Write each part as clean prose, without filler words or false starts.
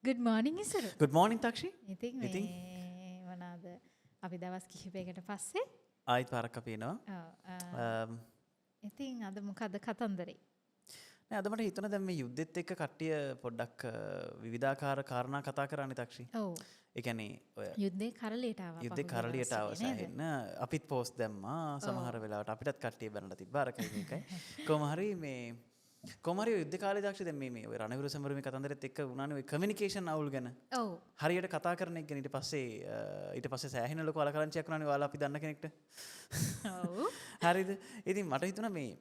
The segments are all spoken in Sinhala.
good morning ඉසුරු. good morning තාක්ෂි. ඉතින් මේ මොනවාද අපි දවස් කිහිපයකට පස්සේ ආයිත් පාරක් අපි එනවා. ඔව්. ඉතින් අද මොකද කතන්දරේ? නෑ අද මට හිතුණා දැන් මේ යුද්ධෙත් එක්ක කට්ටිය පොඩ්ඩක් විවිධාකාර කාරණා කතා කරන්නේ තාක්ෂි. ඔව්. ඒ කියන්නේ ඔය යුද්ධේ කරලියට ආවා. යුද්ධේ කරලියට ආව සෑහෙන්න අපිත් පෝස්ට් දැම්මා සමහර වෙලාවට අපිටත් කට්ටිය බැනලා තිබ්බා අරකයි මේකයි. කොහොම හරි මේ කොහොමරි යුද්ධ කාලේ දාක්ෂ දැන් මේ ඔය රණවිර සමරමේ කතන්දරෙත් එක්ක වුණානේ ඔය කමියුනිකේෂන් අවුල් ගැන. ඔව්. හරියට කතා කරන එක ගැන ඊට පස්සේ සෑහෙන ලොකු අලකරංචියක් වුණානේ ඔයාලා අපි දන්න කෙනෙක්ට. ඔව්. හරිද? ඉතින් මට හිතුණා මේ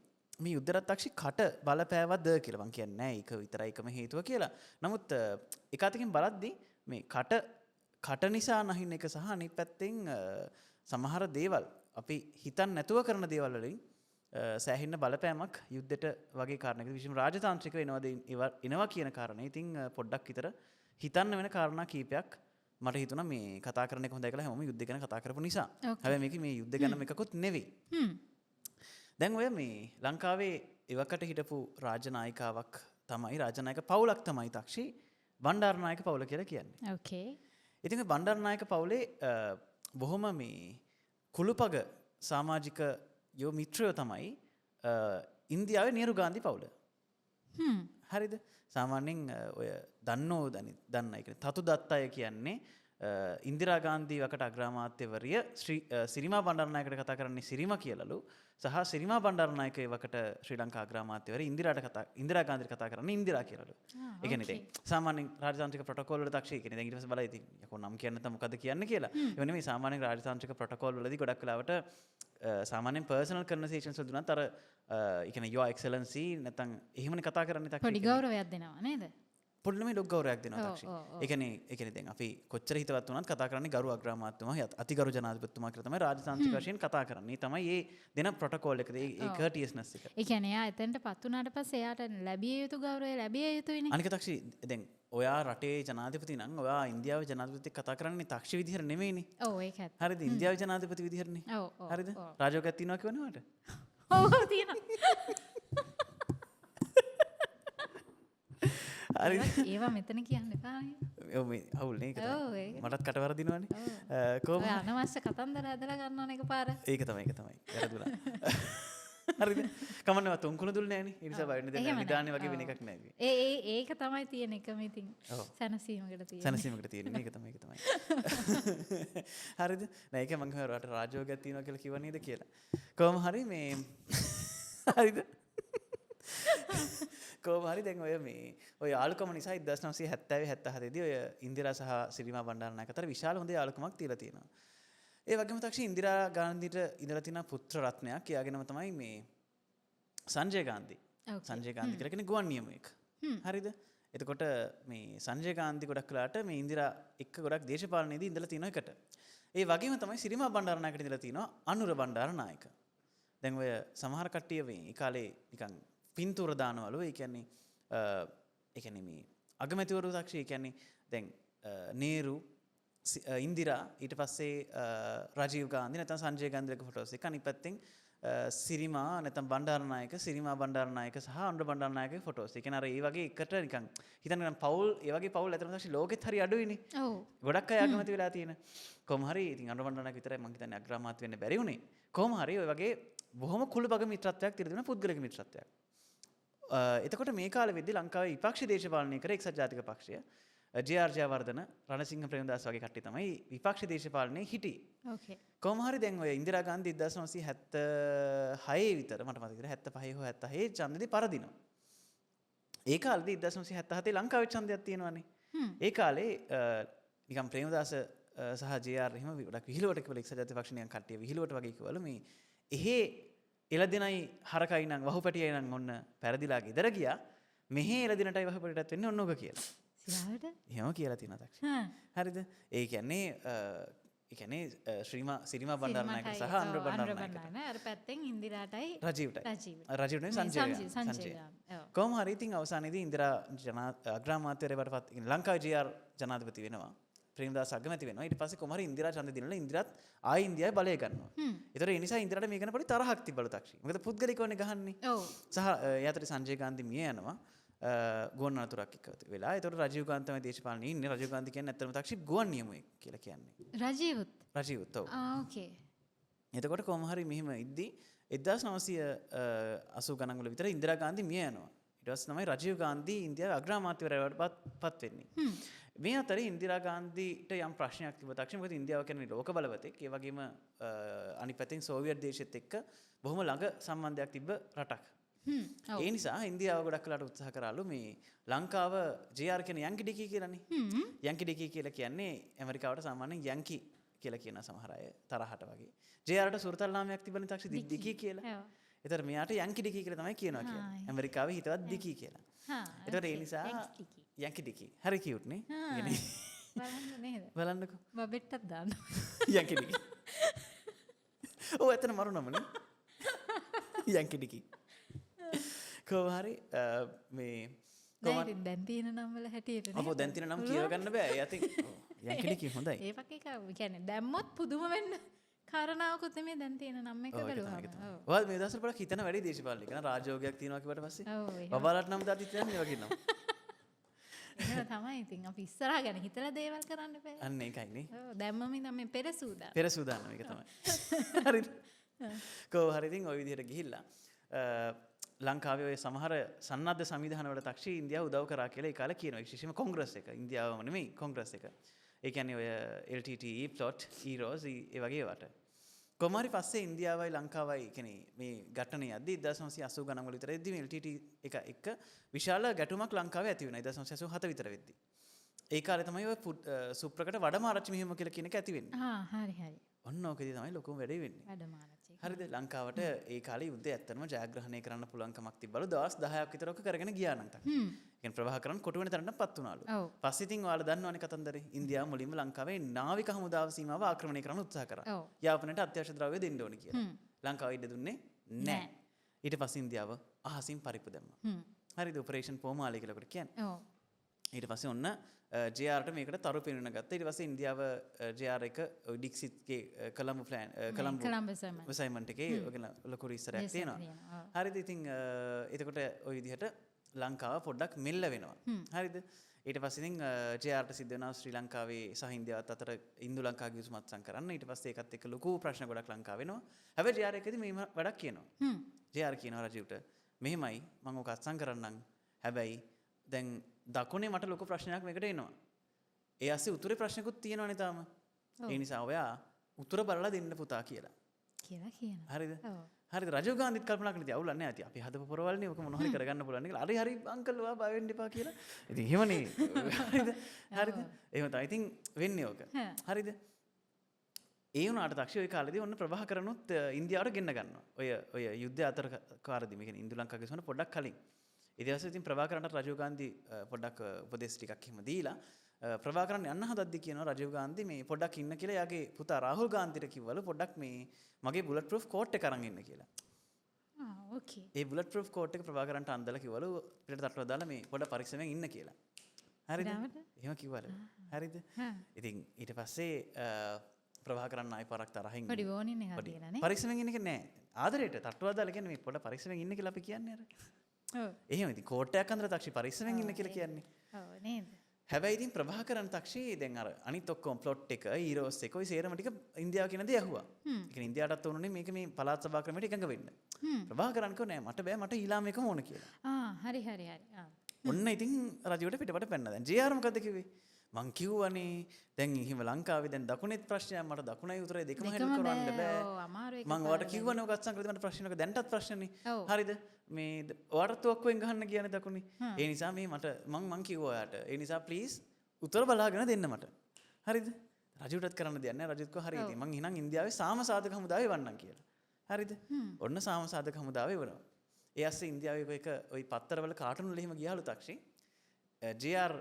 යුද්ධරත් තාක්ෂි කට බලපෑවද කියලා. මං කියන්නේ නෑ ඒක විතරයි එකම හේතුව කියලා. නමුත් එක අතකින් බලද්දී මේ කට නිසා නැහින් එක සහ අනිත් පැත්තෙන් සමහර දේවල් අපි හිතන් නැතුව කරන දේවල් වලින් සෑහෙන්න බලපෑමක් යුද්ධයට වගේ කාරණයකට විශේෂම රාජතාන්ත්‍රික එනවා කියන කාරණේ. ඉතින් පොඩ්ඩක් විතර හිතන්න වෙන කාරණා කීපයක් මට හිතුණා මේ කතා කරන එක හොඳයි කියලා හැමෝම යුද්ධ ගැන කතා කරපු නිසා. හැබැයි මේක මේ යුද්ධ ගැන එකකුත් නෙවෙයි. දැන් ඔය මේ ලංකාවේ එවකට හිටපු රාජනායිකාවක් තමයි රාජනායක පවුලක් තමයි තාක්ෂි බණ්ඩාරනායක පවුල කියලා කියන්නේ. ඕකේ. ඉතින් මේ බණ්ඩාරනායක පවුලේ බොහොම මේ කුළුපග සමාජික යෝ මිත්‍රයෝ තමයි ඉන්දියාවේ නීරු ගාන්ධි පවුල. හරිද? සාමාන්‍යයෙන් ඔය දන්න ඒ කියන්නේ තතු දත්ත අය කියන්නේ ඉන්දිරා ගාන්ධි වකට අග්‍රාමාත්‍යවරිය සිරිමා බණ්ඩාරනායකට කතා කරන්නේ සිරිමා කියලාලු සහ සිරිමා බණ්ඩාරනායක වකට ශ්‍රී ලංකා අග්‍රාමාත්‍යවරිය ඉන්දිරා ගාන්ධිට කතා කරන්නේ ඉන්දිරා කියලාලු. ඒ කියන්නේ දැන් සාමාන්‍යයෙන් රාජතාන්ත්‍රික ප්‍රොටෝකෝල් වල තාක්ෂි කියන්නේ දැන් ඊට පස්සේ බලයි ඉතින් යකෝ නම් කියන්න නැත්නම් මොකද්ද කියන්නේ කියලා. ඒ වෙන්නේ මේ සාමාන්‍යයෙන් රාජතාන්ත්‍රික ප්‍රොටෝකෝල් වලදී ගොඩක් වෙලාවට සාමාන්‍යයෙන් පර්සනල් කන්වර්සේෂන්ස් වල දුන්නත් අර ඒ කියන්නේ your excellency නැත්නම් එහෙමනේ කතා කරන්නේ තාක්ෂි. පොඩි ගෞරවයක් දෙනවා නේද? පොඩි නෙමෙයි ලොකු ගෞරවයක් දෙනවා තාක්ෂි. ඒ කියන්නේ දැන් අපි කොච්චර හිතවත් වුණත් කතා කරන්නේ ගරු අග්‍රාමාත්‍යතුමා අතිගරු ජනාධිපතිතුමා කියලා තමයි රාජතාන්ත්‍රික වශයෙන් කතා කරන්නේ. තමයි මේ දෙන ප්‍රොටෝකෝල් එකද ඒ කර්ටියස්නස් එක. ඒ කියන්නේ එයා එතෙන්ටපත් වුණාට පස්සේ එයාට ලැබිය යුතු ගෞරවය ලැබිය යුතුයිනේ. අනික තාක්ෂි දැන් ඔයා රටේ ජනාධිපති නම් ඔයා ඉන්දියාවේ ජනාධිපති කතා කරන්නේ තාක්ෂි විදිහට නෙමෙයිනේ. ඔව් ඒක ඇත්ත. හරිද? ඉන්දියාවේ ජනාධිපති විදිහටනේ. ඔව් ඔව්. හරිද? රාජෝගයක් තියෙනවා කියවනේ වට. ඔව් තියෙනවා. හරි ඒවා මෙතන කියන්න එපා. ඔව් මේ අවුල් නේ ඒක ඔව් තමයි. ඒක. මටත් කට වරදිනවනේ. කොහොම ඔය අනවශ්‍ය කතන්දර ඇදලා ගන්නවනේ එකපාර. ඒක තමයි වැරදුනා. හරිද? කමන්නේ මම තුන්කුණ දුන්නේ නෑනේ. ඒ නිසා බය වෙන්න දෙන්න විධානය වගේ වෙන එකක් නෑ. ඒක තමයි තියෙන එකම ඉතින් සැනසීමකට තියෙන. සැනසීමකට තියෙන මේක තමයි. හරිද? නෑ ඒක මම හිතුවා රට රාජ්‍යෝගයක් තියෙනවා කියලා කිව්ව නේද කියලා. කොහොම හරි මේ හරිද? කොහොම හරි දැන් ඔය යාළුකම නිසා 1970 77 දී ඔය ඉන්දිරා සහ සිරිමා බණ්ඩාරනායක අතර විශාල හොඳ යාළුකමක් තියලා තියෙනවා. ඒ වගේම තාක්ෂි ඉන්දිරා ගාන්ධිට ඉඳලා තියෙන පුත්‍ර රත්නයක් එයාගෙනම තමයි මේ සංජය ගාන්ධි. සංජය ගාන්ධි කියලා කෙනෙක් ගුවන් නියමුවෙක්. හරිද? එතකොට මේ සංජය ගාන්ධි ගොඩක් වෙලාට මේ ඉන්දිරා එක්ක ගොඩක් දේශපාලනයේදී ඉඳලා තියෙන එකට. ඒ වගේම තමයි සිරිමා බණ්ඩාරනායකට ඉඳලා තියෙනවා අනුර බණ්ඩාරනායක. දැන් ඔය සමහර කට්ටිය මේ කාලේ නිකන් පින්තූර දානවලු. ඒ කියන්නේ මේ අගමැතිවරු තාක්ෂි ඒ කියන්නේ දැන් නේරු ඉන්දිරා ඊට පස්සේ රජීව් ගාන්ධි නැත්නම් සංජය ගාන්ධිලගේ ෆොටෝස් එක අනිත් පැත්තෙන් සිරිමා නැත්නම් බණ්ඩාරනායක සිරිමා බණ්ඩාරනායක සහ අනුර බණ්ඩාරනායකගේ ෆොටෝස්. ඒ කියන්නේ අර ඒ වගේ එකට නිකන් හිතන්න නිකන් පවුල් ඒ වගේ පවුල් ඇතරම තාක්ෂි ලෝකෙත් හරි අඩුයිනේ. ඔව්. ගොඩක් අය අගමැති වෙලා තියෙන. කොහොම හරි ඉතින් අනුර බණ්ඩාරනායක විතරයි මම හිතන්නේ අග්‍රාමාත්‍ය වෙන්න බැරි වුණේ. කොහොම හරි ඔය වගේ බොහොම කුළුපග මිත්‍රත්වයක් තිර දෙන පුද්ගලික මිත්‍රත්වයක්. එතකොට මේ කාලෙ වෙද්දී ලංකාවේ විපක්ෂ දේශපාලනය කර එක්සත් ජාතික පක්ෂය ජේ.ආර්. ජයවර්ධන රණසිංහ ප්‍රේමදාස වගේ කට්ටිය තමයි විපක්ෂ දේශපාලනයේ හිටියේ. ඕකේ. කොහොම හරි දැන් ඔය ඉන්දිරා ගාන්ධි 1976 විතර මට මතක විතර 75 හෝ 76 ඡන්දෙදී පරදිනවා. ඒ කාලෙදී 1977 ලංකාවේ ඡන්දයක් තියෙනවානේ. ඒ කාලේ නිකම් ප්‍රේමදාස සහ ජේ.ආර්. එහෙම ගොඩක් විහිළුවට කිව්වල එක්සත් ජාතික පක්ෂ නිකන් කට්ටිය විහිළුවට වගේ කිව්වලු මේ එහෙ එළදෙනයි හරකයි නම් වහුපැටියයි නම් ඔන්න පැරදිලා ගෙදර ගියා. මෙහි එළදෙනටයි වහුපැටියටත් වෙන්නේ ඔන්න ඔක කියලා. සිරාවට? එහෙම කියලා තියෙනවා තාක්ෂි. හරිද? ඒ කියන්නේ සිරිමා බණ්ඩාරනායක සහ අනුර බණ්ඩාරනායක. අර පැත්තෙන් ඉන්දිරාටයි රජීව්ටයි සංජය. කොහොම හරි ඉතින් අවසානයේදී ඉන්දිරා අග්‍රාමාත්‍යවරයාට පත් ලංකාවේ ජේ.ආර්. ජනාධිපති වෙනවා. ප්‍රේමදාස අගමැති වෙනවා. ඊට පස්සේ කොහොම හරි ඉන්දිරා ඡන්දෙ දිනලා ඉන්දිරාත් ආයි ඉන්දියාවේ බලය ගන්නවා. ඒතර ඒ නිසා ඉන්දිරාට මේක ගැන පොඩි තරහක් තිබ්බලු තාක්ෂි. මොකද පුද්ගලිකවනේ ගහන්නේ. ඔව්. සහ එයාට සංජය ගාන්ධි මිය යනවා. ගුවන් අනතුරක් එක්ක වෙලා. ඒතකොට රජීව් ගාන්ධි තමයි දේශපාලනේ ඉන්නේ. රජීව් ගාන්ධි කියන්නේ ඇත්තටම තාක්ෂි ගුවන් නියමුවෙක් කියලා කියන්නේ. රජීවුත් ඔව්. ඕකේ. එතකොට කොහොම හරි මෙහෙම ඉද්දි 1980 ගණන් වල විතර ඉන්දිරා ගාන්ධි මිය යනවා. ඊට පස්සේ තමයි රජීව් ගාන්ධි ඉන්දියාවේ අග්‍රාමාත්‍යවරයාට පත් වෙන්නේ. මේ අතරේ ඉන්දිරා ගාන්ධිට යම් ප්‍රශ්නයක් තිබුණා. තාක්ෂණ මොකද ඉන්දියාව කියන්නේ ලෝක බලවතෙක්. ඒ වගේම අනිත් පැත්තෙන් සෝවියට් දේශෙත් එක්ක බොහොම ළඟ සම්බන්ධයක් තිබ්බ රටක්. ඒ නිසා ඉන්දියාව ගොඩක් කලට උත්සාහ කරාලු මේ ලංකාව JR කියන යන්කි ඩිකි කියලානේ. යන්කි ඩිකි කියලා කියන්නේ ඇමරිකාවට සාමාන්‍යයෙන් යන්කි කියලා කියන සමහර අය තරහට වගේ. JRට සුරතල් නාමයක් තිබුණේ තාක්ෂි ඩිකි කියලා. ඒතර මෙයාට යන්කි ඩිකි කියලා තමයි කියනවා කියන්නේ. ඇමරිකාවේ හිතවත් ඩිකි කියලා. ඒතර ඒ නිසා යන්කි ඩිකි. හරි කියුට් නේ. බලන්න නේද? බලන්නකෝ. බබෙට්ටක් දාන්න. යන්කි ඩිකි. ඔව් එතන මරුණමනේ. යන්කි ඩිකි. කොහොම හරි මේ නෑ දැන් තියෙන නම් වල හැටියට නේ. අපෝ දැන් තියෙන නම් කියව ගන්න බෑ. ඒ අතින් යන්කි ඩිකි හොඳයි. ඒ වගේ කියන්නේ දැම්මොත් පුදුම වෙන්න කාරණාවකුත් නෙමෙයි දැන් තියෙන නම් එක බලුවා. ඔව්. ඔයාලා මේ දවස්වල පොඩක් හිතන වැඩි දේශපාලනික න රාජෝගයක් තියෙනවා කිව්වට පස්සේ බබාලට නම් දාති කියන්නේ වගේ නෝ. එහෙම තමයි ඉතින් අපි ඉස්සරහා ගැන හිතලා දේවල් කරන්න බෑ. අන්න ඒකයි නේ. ඔව් දැම්මම ඉතින් මේ පෙරසූදා. පෙරසූදානම් මේක තමයි. හරිද? කොහොම හරි ඉතින් ওই විදිහට ගිහිල්ලා ලංකාවේ ඔය සමහර සන්නද්ධ සංවිධානවල තාක්ෂි ඉන්දියාව උදව් කරා කියලා ඒ කාලේ කියනවා. විශේෂයෙන්ම කොංග්‍රස් එක. ඉන්දියාවම නෙමෙයි කොංග්‍රස් එක. ඒ කියන්නේ ඔය LTTE, PLOT, EROS ඒ වගේ ඒවාට. කොහොම හරි පස්සේ ඉන්දියාවයි ලංකාවයි කියන්නේ මේ ගැටණේ යද්දී 1980 ගණන් වල විතර එද්දී මේ LTTE එක එක්ක විශාල ගැටුමක් ලංකාවේ ඇති වුණා 1987 විතර වෙද්දී. ඒ කාලේ තමයි ඔය සුප්‍රකට වඩමාරච්චි මෙහෙම කියලා කියන එක ඇති වෙන්නේ. හරි. ඔන්න ඕකදී තමයි ලොකුම වැඩේ වෙන්නේ. වඩමාරච්චි. හරිද? ලංකාවට ඒ කාලේ යුද්ධය ඇත්තටම ජයග්‍රහණය කරන්න පුළුවන්කමක් තිබ්බලු. දවස් 10ක් විතර ඔක කරගෙන ගියා නම් තක්. කියන්නේ ප්‍රවාහකරන් කොටු වෙන තරමටපත් වුණාලු. පස්සේ ඉතින් ඔයාලා දන්නවනේ කතන්දරේ. ඉන්දියාව මුලින්ම ලංකාවේ නාවික හමුදාව සීමාව ආක්‍රමණය කරන්න උත්සාහ කරා. යාපනයට අත්‍යවශ්‍ය ද්‍රව්‍ය දෙන්න ඕනේ කියලා. ලංකාව ඉඩ දුන්නේ නැහැ. ඊට පස්සේ ඉන්දියාව අහසින් පරිප්පු දැම්මා. හරිද? ඔපරේෂන් පෝමාලේ කියලා කොට කියන්නේ. ඊට පස්සේ ඔන්න JRට මේකට තරු පෙන්වන්න ගත්තා. ඊට පස්සේ ඉන්දියාව JR එක ඩික්සිත්ගේ කොළඹ අසයින්මන්ට් එකේ ඔයගෙන ලොකු රිසර්ච් තියෙනවා. හරිද? ඉතින් එතකොට ওই විදිහට ලංකාව පොඩ්ඩක් මෙල්ල වෙනවා. හරිද? ඊට පස්සේ ඉතින් JRට සිද්ධ වෙනවා ශ්‍රී ලංකාවේ සහ ඉන්දියාවත් අතර ඉන්දු ලංකා ගිවිසුම අත්සන් කරන්න. ඊට පස්සේ ඒකත් එක්ක ලොකු ප්‍රශ්න ගොඩක් ලංකාව වෙනවා. හැබැයි JR එකදී මේ වැඩක් කියනවා. JR කියනවා රජුට මෙහෙමයි මම ඔක අත්සන් කරන්නම්. හැබැයි දැන් දකුණේ මට ලොකු ප්‍රශ්නයක් මේකට එනවා. ඒ ASCII උතුරේ ප්‍රශ්නකුත් තියෙනවනේ තාම. ඒ නිසා ඔයා උතුර බලලා දෙන්න පුතා කියලා. කියනවා. හරිද? හරිද? රජීව් ගාන්ධිත් කල්පනා කරලා ඉතින් අවුලක් නැහැ. ඉතින් අපි හදපු පොරවල්නේ ඔක මොන හරි කරගන්න පුළුවන් නේ කියලා. හරි අංකල් ඔයා බය වෙන්න එපා කියලා. ඉතින් එහෙමනේ. හරිද? එහෙම තමයි. ඉතින් වෙන්නේ ඔක. හරිද? ඒ වුණාට තාක්ෂි ওই කාලේදී ඔන්න ප්‍රභාකරනුත් ඉන්දියාවට ගෙන්න ගන්නවා. ඔය යුද්ධය අතර කාලෙදී මේ කියන්නේ ඉන්දු ලංකාවේ සමන පොඩ්ඩක් කලින්. ඊට පස්සේ ඉතින් ප්‍රභාකරන්ට රජීව් ගාන්ධි පොඩ්ඩක් උපදෙස් ටිකක් එහෙම දීලා ප්‍රභාකරන් යන්න හදද්දි කියනවා රජීව් ගාන්ධි මේ පොඩ්ඩක් ඉන්න කියලා එයාගේ පුතා රාහුල් ගාන්ධිට කිව්වලු පොඩ්ඩක් මේ මගේ බුලට් ප්‍රූෆ් කෝට් එක අරන් ඉන්න කියලා. ඕකේ. ඒ බුලට් ප්‍රූෆ් කෝට් එක ප්‍රභාකරන්ට අන්දලා කිව්වලු පිටට තට්ටුවක් දාලා මේ පොඩ්ඩක් පරීක්ෂණයෙන් ඉන්න කියලා. හරිද? එහෙම කිව්වලු. හරිද? ඉතින් ඊට පස්සේ ප්‍රභාකරන් ආයි පාරක් තරහින් පොඩි වෝනින් එකක් දීලා නේ. පරීක්ෂණයෙන් ඉන්න එක නෑ. ආදරේට තට්ටුවක් දාලා කියන්නේ මේ පොඩ්ඩක් පරීක්ෂණයෙන් ඉන්න කියලා අපි කියන්නේ අර. එහෙම ඉතින් කෝට්ටයක් අඳලා තාක්ෂි පරිස්සමෙන් ඉන්න කියලා කියන්නේ. ඔව් නේද? හැබැයි ඉතින් ප්‍රභාකරන් තාක්ෂි දැන් අර අනිත් ඔක්කොම ප්ලොට් එක, ඊරෝස් එක, ඔය සේරම ටික ඉන්දියාව කියන දේ ඇහුවා. ඒ කියන්නේ ඉන්දියාවටත් ඕනුනේ මේක මේ පළාත් සභා ක්‍රමයට එකඟ වෙන්න. ප්‍රභාකරන් කිව්වා නෑ මට බෑ මට ඊළාම එකම ඕන කියලා. හරි. ඔන්න ඉතින් රජුට පිටපත පැනලා දැන් JR මොකද්ද කිව්වේ? මං කිව්වනේ දැන් එහෙම ලංකාවේ දැන් දකුණෙත් ප්‍රශ්නයක් මට දකුණයි උතුරේ දෙකම හැල් කරන්න බෑ. මං ඔයාලට කිව්වනේ ඔක අත්සන් කරලා මට ප්‍රශ්නයක් දැන්ටත් ප්‍රශ්නනේ. හරිද? මේ ඔයාලට තුවක්කුවෙන් ගහන්න කියන්නේ දකුණේ. ඒ නිසා මේ මට මං කිව්වා ඔයාට. ඒ නිසා ප්ලීස් උතර බලාගෙන දෙන්න මට. හරිද? රජුටත් කරන්න දෙයක් නැහැ. රජුත් කිව්වා හරි ඉතින් මං එහෙනම් ඉන්දියාවේ සාම සාධක හමුදාවේ වන්නම් කියලා. හරිද? ඔන්න සාම සාධක හමුදාවේ වුණා. ඒ ඇස්සේ ඉන්දියාවේ එක ওই පත්තරවල කාටුන් වල එහෙම ගියාලු තාක්ෂි. JR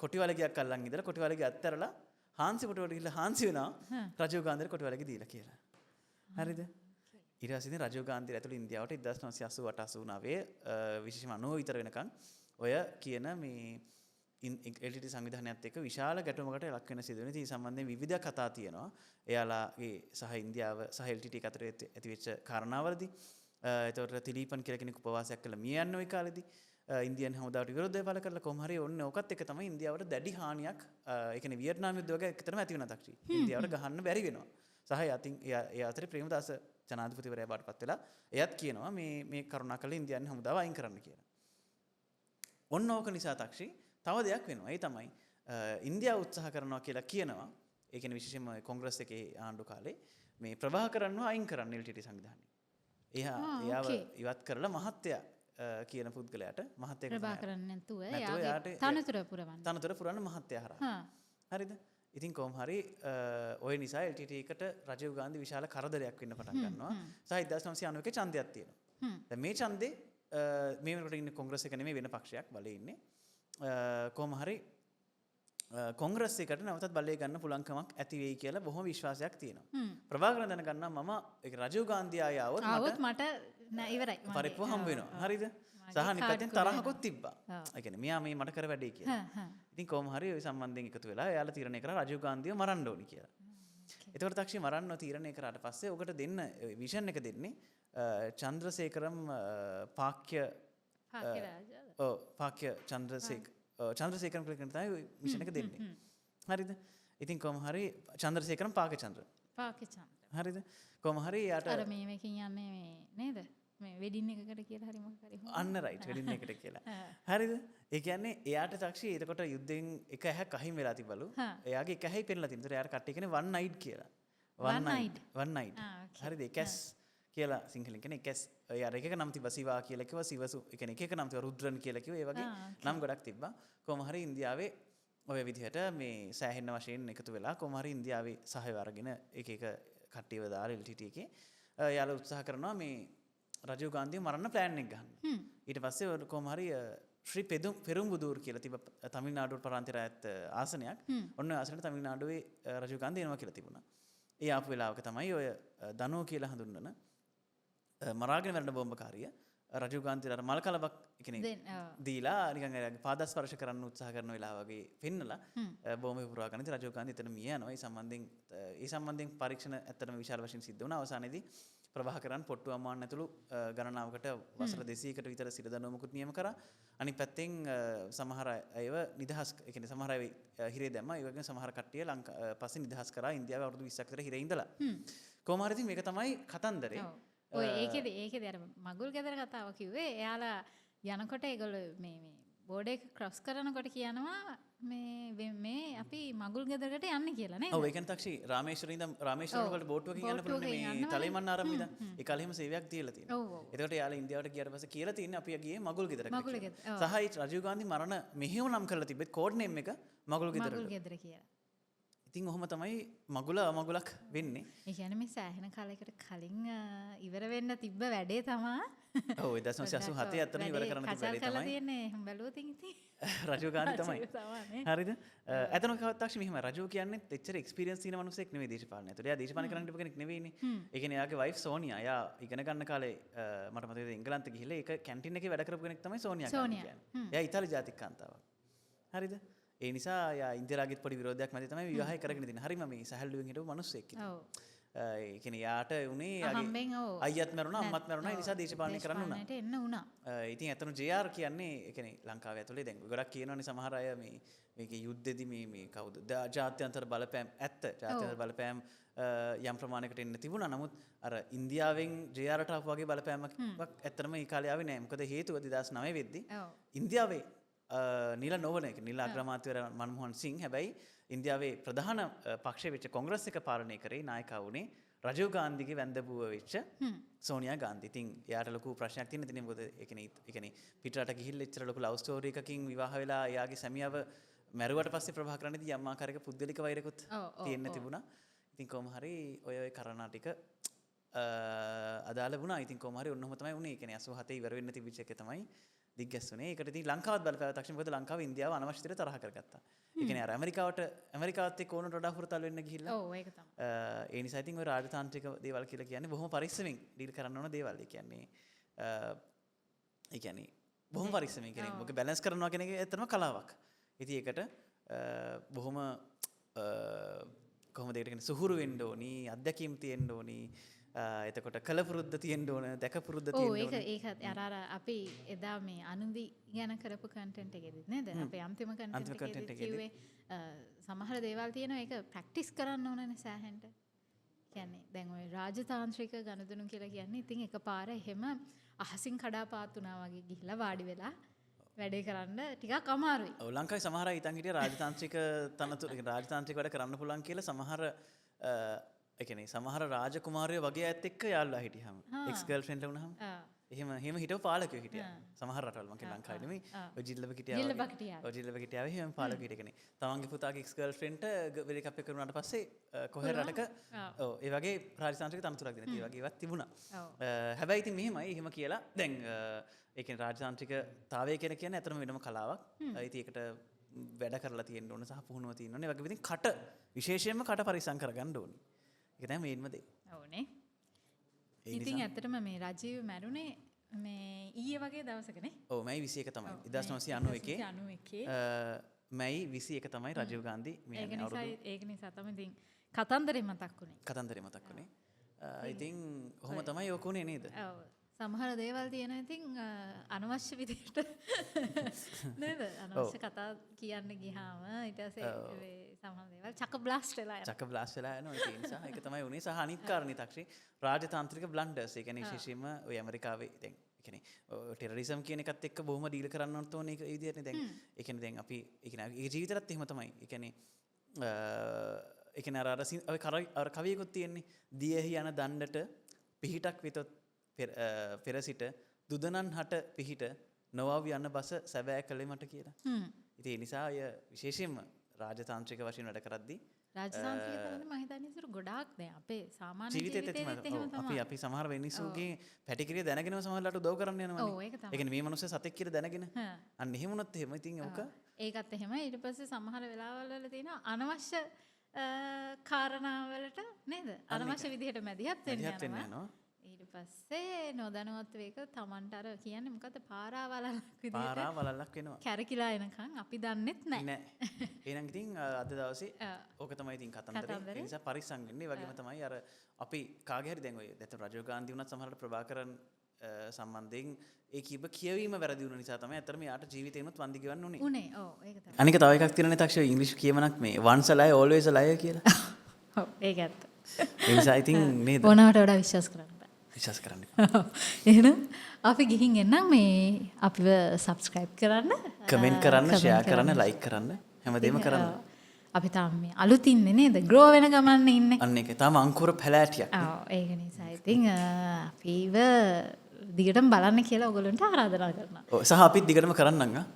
කොටිවලගයක් අල්ලන් ඉඳලා කොටිවලගේ අත්තරලා හාන්සි කොටුවට ගිහලා හාන්සි වෙනවා රජීව් ගාන්ධිට කොටිවලගේ දීලා කියලා. හරිද? ඊට පස්සේ ඉතින් රජීව් ගාන්ධි ඇතුළු ඉන්දියාවට 1988 89 විශේෂම 90 විතර වෙනකන් ඔය කියන මේ LTT සංවිධානයත් එක්ක විශාල ගැටුමකට ලක් වෙන සිදුවෙන ඉතින් සම්බන්ධයෙන් විවිධ කතා තියෙනවා. එයාලාගේ සහ ඉන්දියාව සහ LTT අතර ඇතිවෙච්ච කාරණාවලදී එතකොට තිලීපන් කියලා කෙනෙක් උපවාසයක් කළා මිය යන්න ওই කාලෙදී ඉන්දියන් හමුදාවට විරෝධය පළ කරලා කොහොම හරි ඔන්න ඕකත් එක තමයි ඉන්දියාවට දැඩි හානියක් ඒ කියන්නේ වියට්නාම් යුද්ධ වගේ එකතරම ඇති වෙනවා තක්ෂි. ඉන්දියාවට ගහන්න බැරි වෙනවා. සහ යතින් ඒ අතරේ ප්‍රේමදාස ජනාධිපතිවරයා බාටපත් වෙලා එයත් කියනවා මේ කරුණාකරලා ඉන්දියානු හමුදාව අයින් කරන්න කියලා. ඔන්න ඕක නිසා තක්ෂි තව දෙයක් වෙනවා. ඒ තමයි ඉන්දියාව උත්සාහ කරනවා කියලා කියනවා. ඒ කියන්නේ විශේෂයෙන්ම කොංග්‍රස් එකේ ආණ්ඩු කාලේ මේ ප්‍රභාකරන්ව අයින් කරන්න LTT සංවිධානය. එයාව ඉවත් කරලා මහත්තයා කියන පුද්ගලයාට මහත්තයෙක් ප්‍රභාකරන් නැතුව එයාගේ තනතුර පුරවන්න මහත්තයා හරහා. හරිද? ඉතින් කොහොම හරි ওই නිසා LTT එකට රජීව් ගාන්ධි විශාල කරදරයක් වෙන්න පටන් ගන්නවා. සහ 1991 ඡන්දයක් තියෙනවා. දැන් මේ ඡන්දේ මේ වෙනකොට ඉන්නේ කොංග්‍රස් එක නෙමෙයි වෙන පක්ෂයක් බලේ ඉන්නේ. කොහොම හරි කොංග්‍රස් එකට නැවතත් බලය ගන්න පුළුවන්කමක් ඇති වෙයි කියලා බොහොම විශ්වාසයක් තියෙනවා. ප්‍රභාකරන් දැනගන්නවා මම ඒක රජීව් ගාන්ධි ආවොත් මට ඉවරයි. පරිප්පුව හම්බ වෙනවා. හරිද? සහ අනිත් පැත්තෙන් තරහකුත් තිබ්බා. ඒ කියන්නේ මෙයා මේ මට කර වැඩේ කියලා. ඉතින් කොහොම හරි ওই සම්බන්ධයෙන් එකතු වෙලා එයාලා තීරණය කරා රජීව් ගාන්ධිව මරන්න ඕනි කියලා. එතකොට තක්ෂි මරන්න තීරණය කරාට පස්සේ ඔකට දෙන්න විෂන් එක දෙන්නේ චන්ද්‍රසේකරම් පාක්‍ය චන්ද්‍රසේකරම් කියලා කියන තමයි මිෂන් එක දෙන්නේ. හරිද? ඉතින් කොහොම හරි චන්ද්‍රසේකරම් පාකචන්ද්‍ර. හරිද? කොහොම හරි යාට අර මේකකින් යන්නේ නේද? මේ වෙඩින් එකකට කියලා හරි මොකක් හරි. අන්න රයිට් වෙඩින් එකට කියලා. හරිද? ඒ කියන්නේ එයාට තක්ෂි එතකොට යුද්ධෙන් එක ඇහක් අහිමි වෙලා තිබලු. එයාගේ එක ඇහයි පෙන්නලා තිබුණා. එයාට කට්ටිය කියන්නේ one night කියලා. one night. හරිද? එකස් කියලා සිංහලෙන් කියන්නේ එකස්. ඒ අර එකක නම් තිබ්බා සිවා කියලා කිව්වා සිවසු. ඒ කියන්නේ එක නම් තිබ්බා රුද්‍රන් කියලා කිව්වා. ඒ වගේ නම් ගොඩක් තිබ්බා. කොහොම හරි ඉන්දියාවේ ඔය විදිහට මේ සෑහෙන වශයෙන් එකතු වෙලා කොහොම හරි ඉන්දියාවේ සහාය අරගෙන එක කට්ටියව දාලා LTT එකේ යාළුවෝ උත්සාහ කරනවා මේ රජීව් ගාන්ධිව මරන්න ප්ලෑන් එක ගන්න. ඊට පස්සේ කොහොම හරි ශ්‍රී පෙරුම්බුදූර් කියලා තිබ්බ තමිල්නාඩුවේ පරාන්තර ඇත් ආසනයක්. ඔන්න ආසනෙට තමිල්නාඩුවේ රජීව් ගාන්ධි එනවා කියලා තිබුණා. ඒ ආපු වෙලාවක තමයි ඔය දනෝ කියලා හඳුන්වන මරාගෙන මරණ බෝම්බකාරිය රජීව් ගාන්ධිට අර මල් කලබක් දීලා නිකන් පාදස්පර්ශ කරන්න උත්සාහ කරන වෙලාව වගේ පෙන්නලා බෝම්බේ පුරවා ගන්න. ඉතින් රජීව් ගාන්ධි එතන මිය යනවා. ඒ සම්බන්ධයෙන් පරීක්ෂණ ඇත්තටම විශාල වශයෙන් සිද්ධ වුණා. අවසානයේදී ප්‍රභාකරන් පොට්ටු අම්මාන්න ඇතුළු ගණනාවකට වසර 200කට විතර සිර දඬුවමකුත් නියම කරා. අනිත් පැත්තෙන් සමහර අයව නිදහස් ඒ කියන්නේ සමහර අය හිරේ දැම්මා. ඒ වගේම සමහර කට්ටිය පස්සේ නිදහස් කරා ඉන්දියාවේ අවුරුදු 20ක් විතර හිරේ ඉඳලා. කොහොම හරි ඉතින් මේක තමයි කතන්දරේ. ඔය ඒකෙදි අර මගුල් ගෙදර කතාව කිව්වේ එයාලා යනකොට ඒගොල්ලෝ මේ බෝඩ් එක ක්‍රොස් කරනකොට කියනවා මේ අපි මගුල් ගෙදරකට යන්නේ කියලා නේද? ඔව් ඒ කියන්නේ තක්ෂි රාමේශ්වරම් වලට බෝට්ටුවකින් යන්න පුළුවන් මේ තලේමන් ආරම්භ ඉඳන් ඒ කලෙම සේවයක් තියලා තියෙනවා. එතකොට යාලා ඉන්දියාවට ගියාට පස්සේ කියලා තියෙන්නේ අපි ගියේ මගුල් ගෙදරකට. සහ ඒ රජීව් ගාන්ධි මරණ මෙහෙයව නම් කරලා තිබෙත් කෝඩ් නේම් එක මගුල් ගෙදර කියලා. ඉතින් ඔහොම තමයි මගුලක් වෙන්නේ. ඒ කියන්නේ මේ සෑහෙන කාලයකට කලින් ඉවර වෙන්න තිබ්බ වැඩේ තමයි. ඔව් 1987 ඇත්තටම ඉවර කරන්න තිබ්බ වැඩේ තමයි. තියෙන්නේ බැලුවොත් ඉතින් රජීව් ගාන්ධි තමයි. හරිද? ඇත්තටම කවදාවත් මෙහෙම රජීව් කියන්නේ එච්චර එක්ස්පීරියන්ස් තියෙන මිනිහෙක් නෙවෙයි දේශපාලනය. ඒතකොට එයා දේශපාලන කරන්න ඉප කෙනෙක් නෙවෙයිනේ. ඒ කියන්නේ එයාගේ වයිෆ් සෝනියා. එයා ඉගෙන ගන්න කාලේ මට මතකයි එංගලන්තේ ගිහිල්ලා ඒක කැන්ටින් එකේ වැඩ කරපු කෙනෙක් තමයි සෝනියා කියන්නේ. එයා ඉතාලි ජාතික කාන්තාවක්. හරිද? ඒ නිසා යා ඉන්දියාගේ පොඩි විරෝධයක් මැද තමයි විවාහය කරගෙන තියෙන්නේ. හරිම මේ සැහැල්ලුවෙන් හිටපු මිනිස්සෙක් ඉතින්. ඔව්. ඒ කියන්නේ යාට උනේ යාගේ අයියත් මරුණා අම්මත් මරුණා. ඒ නිසා දේශපාලනය කරන්න උනා. දේශපාලනයට එන්න උනා. ඉතින් අතන JR කියන්නේ ඒ කියන්නේ ලංකාවේ ඇතුලේ දැන් ගොඩක් කියනවනේ සමහර අය මේකේ යුද්ධෙදි මේ කවුද ජාත්‍යන්තර බලපෑම් ජාත්‍යන්තර බලපෑම් යම් ප්‍රමාණයකට එන්න තිබුණා. නමුත් අර ඉන්දියාවෙන් JRට ආපු වගේ බලපෑමක් ඇත්තටම ඒ කාලේ ආවේ නැහැ. මොකද හේතුව 2009 වෙද්දී ඉන්දියාවේ නිල නොවන එක නිල අග්‍රාමාත්‍යවර මන්මෝහන් සිං හැබැයි ඉන්දියාවේ ප්‍රධාන පක්ෂය වෙච්ච කොංග්‍රස් එක පාලනය කරේ නායකයා වුණේ රජීව් ගාන්ධිගේ වැන්දපුව වෙච්ච සෝනියා ගාන්ධි. ඉතින් එයාට ලොකු ප්‍රශ්නයක් තියෙන ඉතින් මොකද ඒ කියන්නේ පිටරට ගිහිල්ලා එච්චර ලොකු ලව් ස්ටෝරි එකකින් විවාහ වෙලා එයාගේ සැමියාව මැරුවට පස්සේ ප්‍රභාකරන්දී යම් ආකාරයක පුද්ගලික වෛරකුත් තියෙන්න තිබුණා. ඉතින් කොහොම හරි ඔය කරනා ටික අදාළ වුණා. ඉතින් කොහොම හරි ඔන්නෝම තමයි වුණේ. ඒ කියන්නේ 87 ඉවර වෙන්න තිබිච්ච එක තමයි දිග්ගැස්සුනේ. ඒකට ඉතින් ලංකාවත් බලපෑව තක්ෂණ මොකද ලංකාව ඉන්දියාව අනවශ්‍ය විදිහට තරහ කරගත්තා. ඒ කියන්නේ අර ඇමරිකාවත් එක්ක ඕනට වඩා හුරතල් වෙන්න ගිහිල්ලා. ඔව් ඒක තමයි. ඒ නිසා ඉතින් ඔය රාජතාන්ත්‍රික දේවල් කියලා කියන්නේ බොහොම පරිස්සමෙන් ඩීල් කරන්න ඕන දේවල්. ඒ කියන්නේ බොහොම පරිස්සමෙන් කියන්නේ මොකද බැලන්ස් කරනවා කියන එක ඇත්තටම කලාවක්. ඉතින් ඒකට බොහොම කොහොමද ඒකට කියන්නේ සුහුරු වෙන්න ඕනි, අත්දැකීම් තියෙන්න ඕනි. එතකොට කළ පුරුද්ද තියෙන්න ඕන, දැක පුරුද්ද ඕ තියෙන්න ඒක ඕන. ඒකත් අර අපි එදා මේ අනුදි ගැන කරපු කන්ටෙන්ට් එකේදීත් නේද? අපේ අන්තිම අන්තිම කන්ටෙන්ට් content එකේදී කිව්වේ සමහර දේවල් තියෙනවා ඒක ප්‍රැක්ටිස් කරන්න ඕනනේ සෑහෙන්න. කියන්නේ දැන් ওই රාජතාන්ත්‍රික ගනුදෙනු කියලා කියන්නේ ඉතින් එකපාර එහෙම අහසින් කඩාපාතුනා වගේ ගිහිල්ලා වාඩි වෙලා වැඩේ කරන්න ටිකක් අමාරුයි. ඔව් ලංකාවේ සමහර අය හිතන් හිටිය රාජතාන්ත්‍රික තනතුරු රාජතාන්ත්‍රික වැඩ කරන්න පුළුවන් කියලා සමහර ඒ කියන්නේ සමහර රාජකුමාරයෝ වගේ අයත් එක්ක යාළුවා හිටියහම එක්ස් ගර්ල්ෆ්‍රෙන්ඩ්ලා වුණාම එහෙම හිටව පාලකයෝ හිටියා. සමහර රටවල් මම කියන්නේ ලංකාවේ නෙමෙයි. ඔය ජිල්ලබ හිටියා. ඔය ජිල්ලබ හිටියා එහෙම පාලකයෝ හිටකනේ. තමන්ගේ පුතාගේ එක්ස් ගර්ල්ෆ්‍රෙන්ඩ්ට වෙලෙක් අප් එක කරුණාට පස්සේ කොහේ රටක ඔව් ඒ වගේ රාජතාන්ත්‍රික තනතුරක් දෙන ඒ වගේ ඒවත් තිබුණා. හැබැයි ඉතින් මෙහෙමයි එහෙම කියලා දැන් ඒ කියන්නේ රාජතාන්ත්‍රිකතාවය කියලා කියන්නේ අතරම වෙනම කලාවක්. ඉතින් ඒකට වැඩ කරලා තියෙන්න ඕන සහ පුහුණුව තියෙන්න ඕනේ. ඒ වගේ ඉතින් කට විශේෂයෙන්ම කට පරිස්සම් කරගන්න ඕනේ. ඒක තමයි මේන්ම දේ. ඕනේ. ඉතින් ඇත්තටම මේ රජීව මැරුණේ මේ ඊයේ වගේ දවසකනේ. ඔව් මැයි 21 තමයි. 1991 මැයි 21 තමයි රජීව් ගාන්ධි මේ ඒක නිසා තමයි ඉතින් කතන්දරේ මතක් වුණේ. කතන්දරේ මතක් වුණේ. ඉතින් ඔහොම තමයි ඕක උනේ නේද? ඔව්. සමහර දේවල් තියෙනවා ඉතින් අනවශ්‍ය විදිහට නේද? අනවශ්‍ය කතා කියන්න ගියාම ඊට පස්සේ සමහර දේවල් චක බ්ලාස්ට් වෙලා යනවා. චක බ්ලාස්ට් වෙලා යනවා. ඒ නිසා ඒක තමයි උනේ. සහ අනිත් කාරණේ තක්ෂි රාජතාන්ත්‍රික බ්ලන්ඩර්ස්. ඒ කියන්නේ විශේෂයෙන්ම ඔය ඇමරිකාවේ දැන් ඒ කියන්නේ ටෙරරිසම් කියන එකත් එක්ක බොහොම ඩීල් කරන්න ඕනේ ඒක විදිහටනේ දැන්. ඒ කියන්නේ දැන් අපි ඒ කියන්නේ ඒ ජීවිතේටත් එහෙම තමයි. ඒ කියන්නේ ඒ කියන්නේ අර කවියකුත් තියෙන්නේ. දියෙහි යන දණ්ඩට පිහිටක් විතොත් පෙර සිට දුදනන් හට පිහිට නොවව් යන බස සැබෑ කළේ මට කියලා. ඉතින් ඒ නිසා අය විශේෂයෙන්ම රාජතාන්ත්‍රික වශයෙන් වැඩ කරද්දී රාජතාන්ත්‍රික තරමේ මම හිතන්නේ ඉතින් ගොඩාක් දැන් අපේ සාමාන්‍ය ජීවිතේත් එහෙම තමයි. අපි සමහර මිනිස්සුගේ පැටිකිරිය දැනගෙනම සමහරලාට උදව් කරන්න යනවනේ. ඔව් ඒක තමයි. ඒ කියන්නේ මේ මිනිස්සු සතෙක් කියලා දැනගෙන. අන්න එහෙම වුණත් එහෙම ඉතින් ඔක ඒකත් එහෙම ඊට පස්සේ සමහර වෙලාවල් වල තියෙන අනවශ්‍ය කාරණාවලට නේද? අනවශ්‍ය විදිහට මැදිහත් වෙන්න යනවා. ඊට පස්සේ නොදැනුවත්ව ඒක Tamanට අර කියන්නේ මොකද්ද පාරාවලක් විදිහට පාරාවලක් වෙනවා. කැරකිලා එනකන් අපි දන්නෙත් නැහැ. නෑ. එහෙනම් ඉතින් අද දවසේ ඕක තමයි ඉතින් කතන්දරේ. ඒ නිසා පරිස්සම් වෙන්න. ඒ වගේම තමයි අර අපි කාගේ හරි දැන් ඔය දැන් රජීව් ගාන්ධි වුණත් සමහරවිට ප්‍රභාකරන් සම්බන්ධයෙන් ඒ කියවීම වැරදි වුණ නිසා තමයි අතරම යාට ජීවිතේනොත් වන්දි ගෙවන්න උනේ. උනේ. ඔව් ඒක තමයි. අනික තව එකක් තියෙනනේ තාක්ෂය ඉංග්‍රීසි කියමනක් මේ once a lie always a liar කියලා. ඔව් ඒක ඇත්ත. ඒ නිසා ඉතින් නේද? ඕනවට වඩා විශ්වාස කරන්න. විශ්වාස කරන්න. එහෙනම් අපි ගිහින් එන්නම් මේ අපිව subscribe කරන්න, කමෙන්ට් කරන්න, share කරන්න, like කරන්න, හැමදේම කරන්න. අපි තාම මේ අලුතින්නේ නේද? grow වෙන ගමන් ඉන්නේ. අන්න ඒක තාම අංකුර පැලෑටියක්. ඔව් ඒක නිසා ඉතින් අපිව දිගටම බලන්න කියලා ඔයගොල්ලන්ට ආරාධනා කරනවා. ඔව් සහ අපිත් දිගටම කරන්නම් ආ.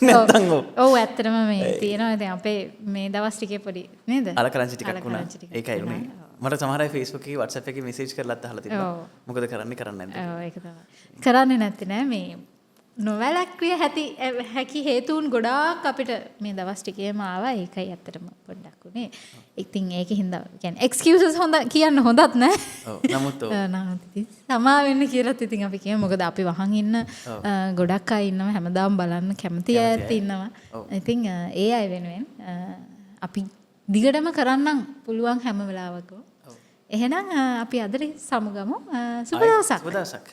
නැත්තම් ඔව් ඇත්තටම මේ තියෙනවා ඉතින් අපේ මේ දවස් ටිකේ පොඩි නේද? අලකරංචි ටිකක් වුණා. ඒකයි උනේ. මට සමහර අය Facebook එකේ WhatsApp එකේ message කරලාත් අහලා තිබුණා. මොකද කරන්නේ නැද්ද? ඔව් ඒක තමයි. කරන්නේ නැති නෑ මේ නොවැළක්විය හැකි හේතුන් ගොඩාක් අපිට මේ දවස් ටිකේම ආවා. ඒකයි ඇත්තටම පොඩ්ඩක් උනේ. ඉතින් ඒකේ හින්දා කියන්නේ excuses හොඳ කියන්න හොඳත් නෑ. ඔව් නමුත් සමා වෙන්න කියලාත් ඉතින් අපි කියමු. මොකද අපි වහන් ඉන්න ගොඩක් අය ඉන්නවා හැමදාම බලන්න කැමති අයත් ඉන්නවා. ඉතින් ඒ අය වෙනුවෙන් අපි දිගටම කරන්නම් පුළුවන් හැම වෙලාවකම. එහෙනම් අපි අද සමුගමු. සුබ දවසක්. සුබ දවසක්.